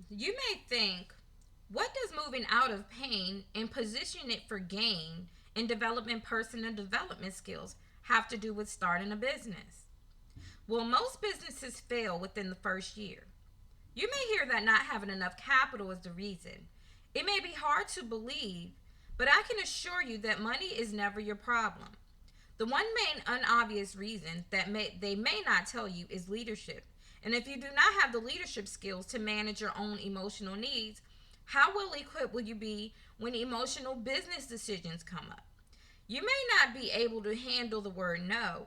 You may think, what does moving out of pain and positioning it for gain and developing personal development skills have to do with starting a business? Well, most businesses fail within the first year. You may hear that not having enough capital is the reason. It may be hard to believe, but I can assure you that money is never your problem. The one main unobvious reason that they may not tell you is leadership. And if you do not have the leadership skills to manage your own emotional needs, how well equipped will you be when emotional business decisions come up? You may not be able to handle the word no.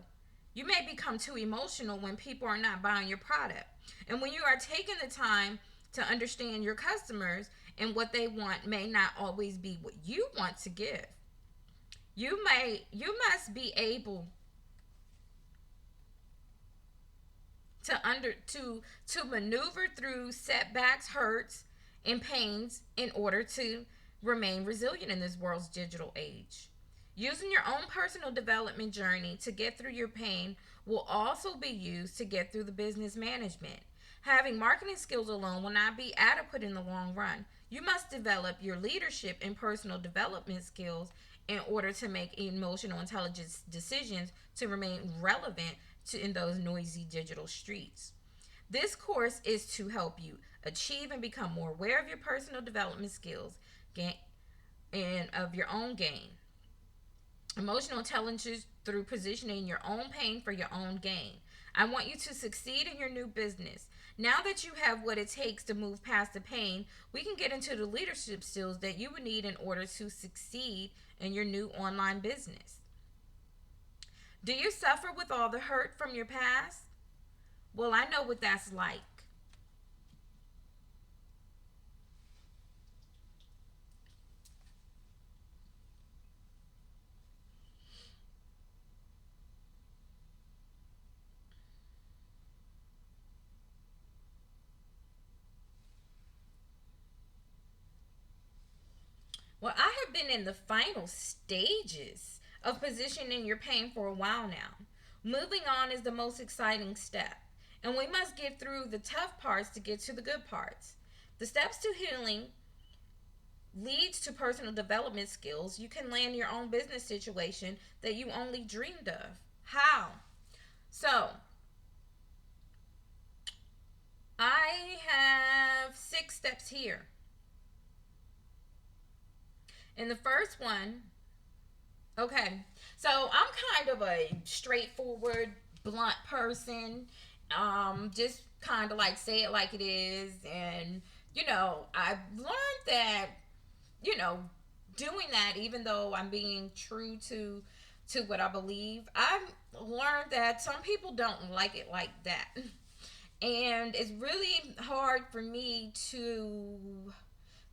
You may become too emotional when people are not buying your product. And when you are taking the time to understand your customers and what they want may not always be what you want to give. You must be able to maneuver through setbacks, hurts, and pains in order to remain resilient in this world's digital age. Using your own personal development journey to get through your pain will also be used to get through the business management. Having marketing skills alone will not be adequate in the long run. You must develop your leadership and personal development skills in order to make emotional intelligence decisions to remain relevant in those noisy digital streets. This course is to help you achieve and become more aware of your personal development skills and of your own gain. Emotional intelligence through positioning your own pain for your own gain. I want you to succeed in your new business. Now that you have what it takes to move past the pain, we can get into the leadership skills that you would need in order to succeed in your new online business. Do you suffer with all the hurt from your past? Well, I know what that's like. Well, I have been in the final stages of positioning your pain for a while now. Moving on is the most exciting step, and we must get through the tough parts to get to the good parts. The steps to healing leads to personal development skills. You can land your own business situation that you only dreamed of. How? So, I have 6 steps here. And the first one, okay, so I'm kind of a straightforward, blunt person. Just kind of like say it like it is. And, I've learned that, you know, doing that, even though I'm being true to what I believe, I've learned that some people don't like it like that. And it's really hard for me to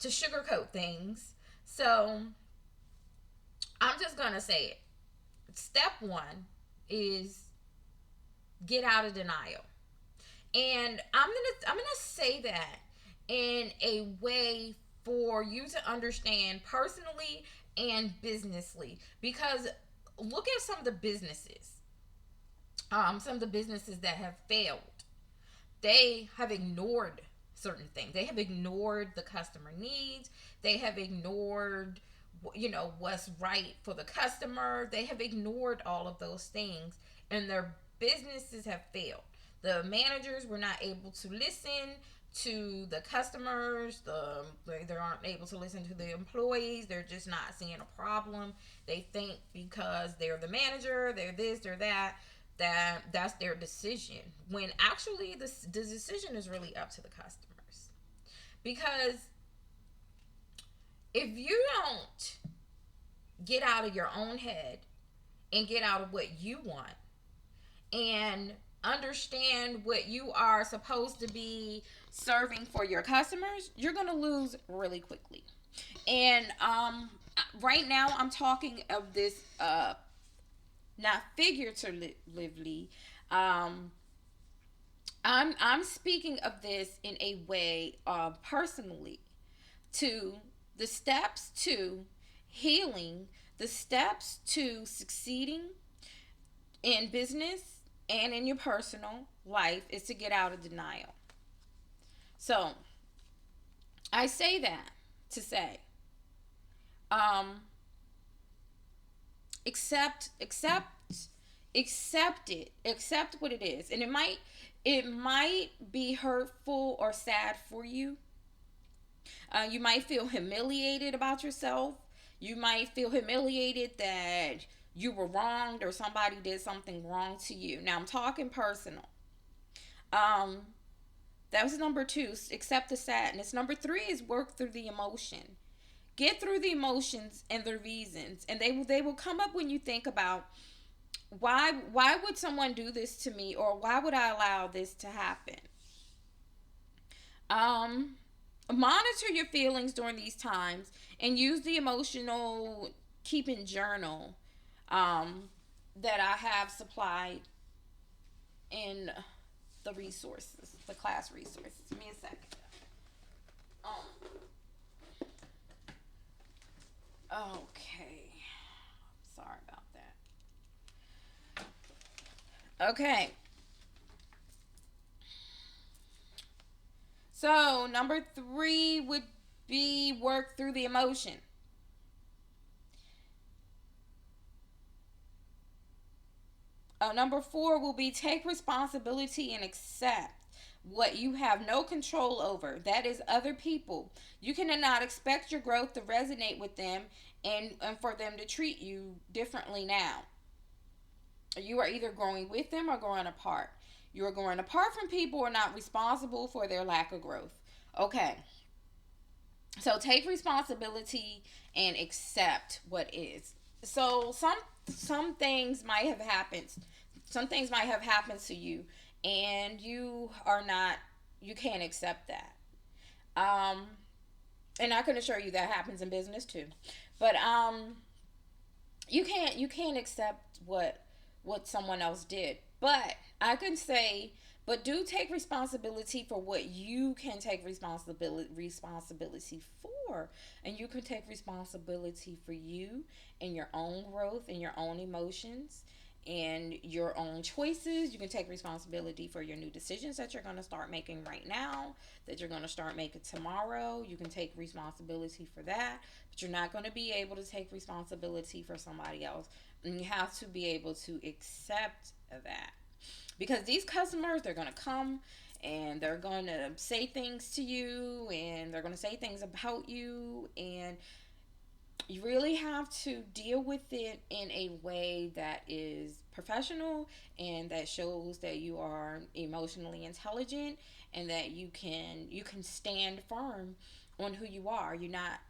sugarcoat things. So I'm just gonna say it. Step one is get out of denial. And I'm gonna say that in a way for you to understand personally and businessly, because look at some of the businesses that have failed. They have ignored certain things. They have ignored the customer needs. They have ignored what's right for the customer. They have ignored all of those things, and their businesses have failed. The managers were not able to listen to the customers. They aren't able to listen to the employees. They're just not seeing a problem. They think because they're the manager, they're this, they're that's their decision, when actually the decision is really up to the customers. Because if you don't get out of your own head and get out of what you want and understand what you are supposed to be serving for your customers, you're going to lose really quickly. And right now I'm talking of this not figuratively. um I'm speaking of this in a way personally, to the steps to healing, the steps to succeeding in business and in your personal life is to get out of denial. So, I say that to say, um, accept, accept it, accept what it is, and it might be hurtful or sad for you. You might feel humiliated about yourself. You might feel humiliated that you were wronged or somebody did something wrong to you. Now I'm talking personal. Um, that was number two. Accept the sadness. Number three is work through the emotion. Get through the emotions and the reasons, and they will come up when you think about why would someone do this to me, or why would I allow this to happen. Um, Monitor your feelings during these times and use the emotional keeping journal um, that I have supplied in the resources, the class resources. Give me a second. Okay. Sorry about that. Okay. So, number three would be work through the emotion. Number four will be take responsibility and accept what you have no control over. That is other people. You cannot expect your growth to resonate with them, and for them to treat you differently now. You are either growing with them or growing apart. You are growing apart from people who are not responsible for their lack of growth. Okay. So take responsibility and accept what is. So some things might have happened. Some things might have happened to you, and you can't accept that. Um and I can assure you that happens in business too. But you can't accept what someone else did. But I can say, but do take responsibility for what you can take responsibility for, and you can take responsibility for you and your own growth and your own emotions and your own choices. You can take responsibility for your new decisions that you're going to start making right now, that you're going to start making tomorrow. You can take responsibility for that, but you're not going to be able to take responsibility for somebody else. And you have to be able to accept that, because these customers, they're going to come and they're going to say things to you, and they're going to say things about you, and you really have to deal with it in a way that is professional and that shows that you are emotionally intelligent, and that you can stand firm on who you are. You're not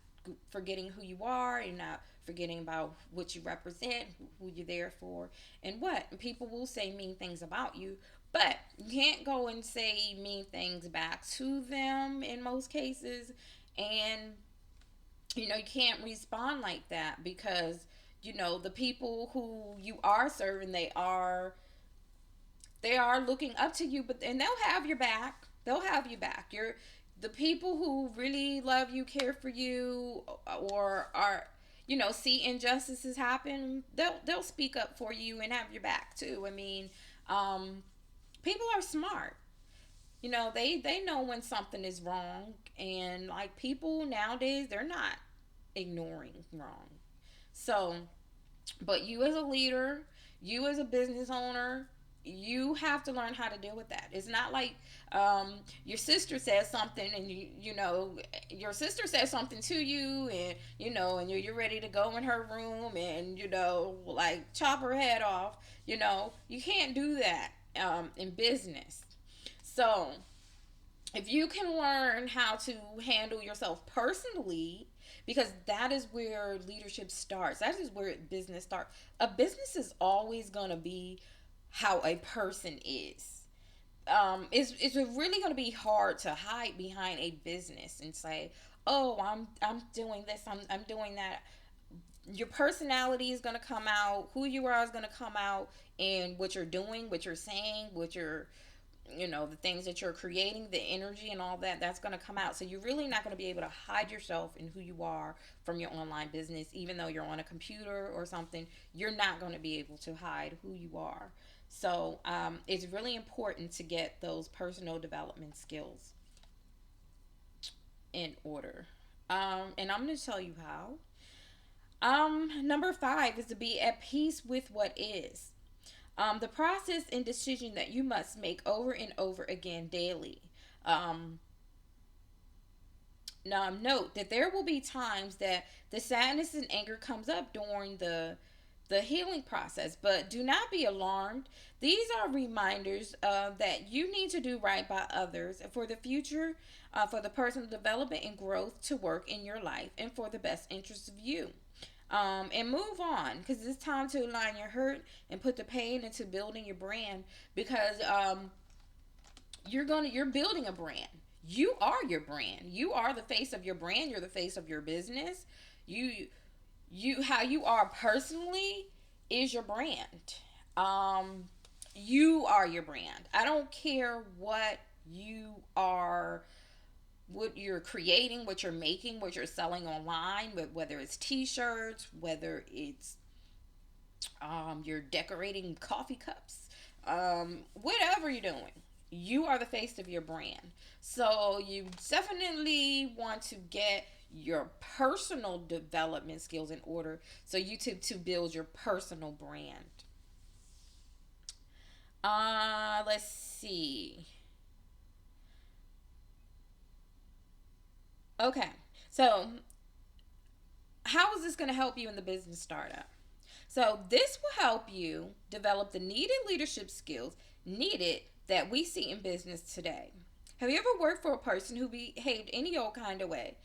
forgetting who you are. You're not forgetting about what you represent, who you're there for, and what people will say mean things about you. But you can't go and say mean things back to them in most cases, and you can't respond like that, because the people who you are serving, they are looking up to you, but and they'll have your back. They'll have you back. You're the people who really love you, care for you, or are see injustices happen. They'll speak up for you and have your back too. I mean, um, people are smart. They know when something is wrong, and like people nowadays, they're not ignoring wrong. So, but you as a leader, you as a business owner, you have to learn how to deal with that. It's not like your sister says something, and your sister says something to you, and and you're ready to go in her room and like chop her head off. You can't do that in business. So if you can learn how to handle yourself personally, because that is where leadership starts, that is where business starts. A business is always going to be how a person is. It's really going to be hard to hide behind a business and say, oh, I'm doing this, I'm doing that. Your personality is going to come out, who you are is going to come out, and what you're doing, what you're saying, what you're the things that you're creating, the energy and all that's going to come out. So you're really not going to be able to hide yourself and who you are from your online business. Even though you're on a computer or something, you're not going to be able to hide who you are. So it's really important to get those personal development skills. in order. And I'm going to tell you how. Number five is to be at peace with what is. The process and decision that you must make over and over again daily. Um, Now, note that there will be times that the sadness and anger comes up during the healing process, but do not be alarmed. These are reminders that you need to do right by others for the future, for the personal development and growth to work in your life, and for the best interest of you. And move on because it's time to align your hurt and put the pain into building your brand because you're building a brand. You are your brand. You are the face of your brand. You're the face of your business. You how you are personally is your brand. um you are your brand. I don't care what you're creating, what you're making, what you're selling online, whether it's t-shirts, whether it's you're decorating coffee cups, whatever you're doing, you are the face of your brand. So you definitely want to get your personal development skills in order so you to build your personal brand. Let's see. Okay. So, how is this going to help you in the business startup? So, this will help you develop the needed leadership skills needed that we see in business today. Have you ever worked for a person who behaved any old kind of way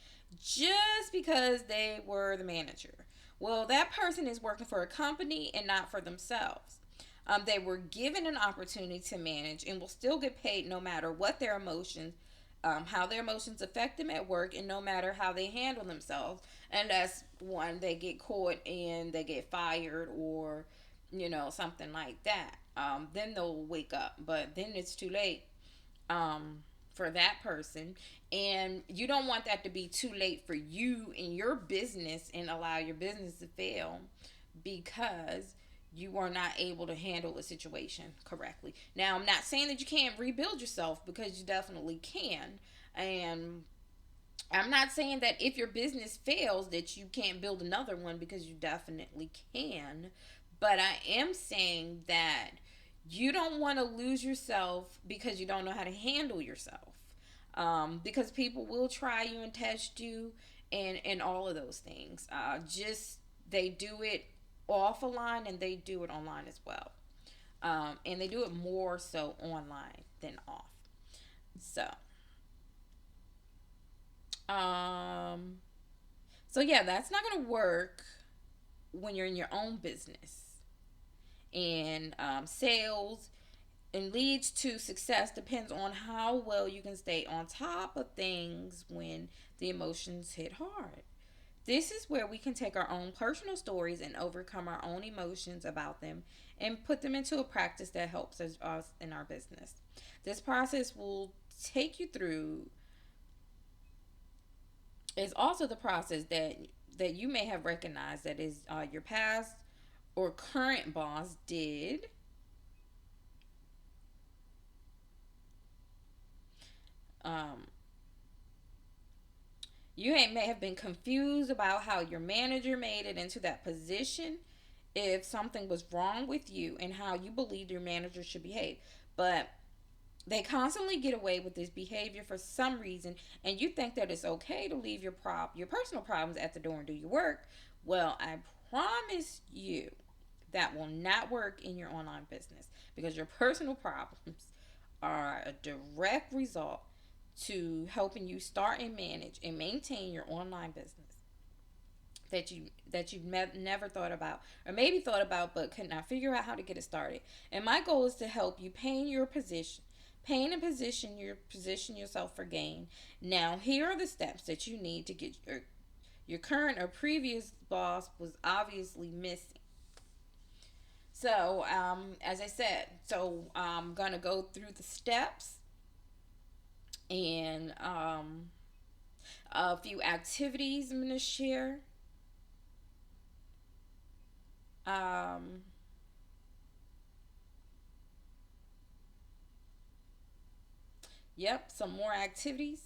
just because they were the manager? Well, that person is working for a company and not for themselves. They were given an opportunity to manage and will still get paid no matter what their emotions, how their emotions affect them at work, and no matter how they handle themselves. And that's one, they get caught and they get fired or, something like that. Then they'll wake up, but then it's too late for that person. And you don't want that to be too late for you in your business and allow your business to fail because you are not able to handle a situation correctly. Now, I'm not saying that you can't rebuild yourself because you definitely can. And I'm not saying that if your business fails that you can't build another one because you definitely can. But I am saying that you don't want to lose yourself because you don't know how to handle yourself. Because people will try you and test you and all of those things. Just they do it off a line and they do it online as well. And they do it more so online than off. So, um, so yeah, that's not going to work when you're in your own business. And sales and leads to success depends on how well you can stay on top of things when the emotions hit hard. This is where we can take our own personal stories and overcome our own emotions about them and put them into a practice that helps us in our business. This process will take you through is also the process that you may have recognized that is your past or current boss did. Um, you may have been confused about how your manager made it into that position, if something was wrong with you, and how you believed your manager should behave. But they constantly get away with this behavior for some reason, and you think that it's okay to leave your personal problems at the door and do your work. Well, I promise you that will not work in your online business because your personal problems are a direct result to helping you start and manage and maintain your online business that you've never thought about or maybe thought about but could not figure out how to get it started. And my goal is to help you paint and position yourself for gain. Now, here are the steps that you need to get your current or previous boss was obviously missing. So, as I said, I'm gonna go through the steps and a few activities I'm gonna share. Um, yep, some more activities.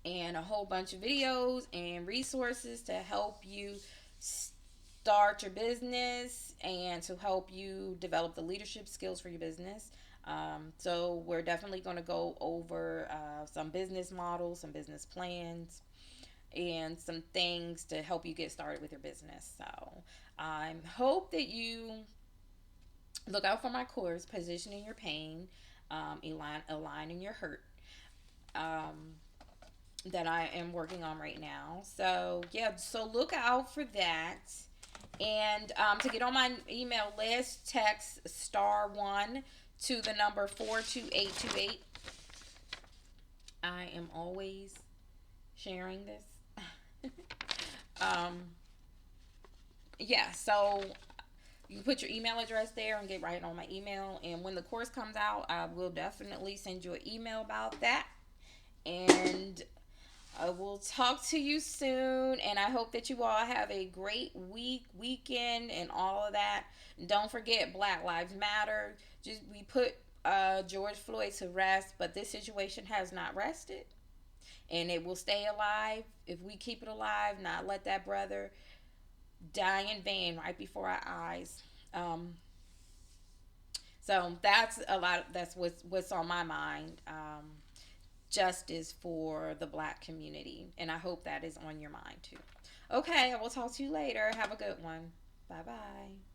and a whole bunch of videos and resources to help you start your business and to help you develop the leadership skills for your business. So we're definitely going to go over some business models, some business plans, and some things to help you get started with your business. So I hope that you look out for my course, Positioning Your Pain, Aligning Your Hurt, um, that I am working on right now. So, yeah, so look out for that. And to get on my email list, text *1 to the number 42828. I am always sharing this. um, yeah, so you can put your email address there and get right on my email. And when the course comes out, I will definitely send you an email about that. And I will talk to you soon. And I hope that you all have a great weekend, and all of that. And don't forget, Black Lives Matter. Just we put George Floyd to rest, but this situation has not rested, and it will stay alive if we keep it alive. Not let that brother die in vain right before our eyes. Um, so that's a lot. That's what's on my mind. Justice for the Black community, and I hope that is on your mind too. Okay, I will talk to you later. Have a good one. Bye bye.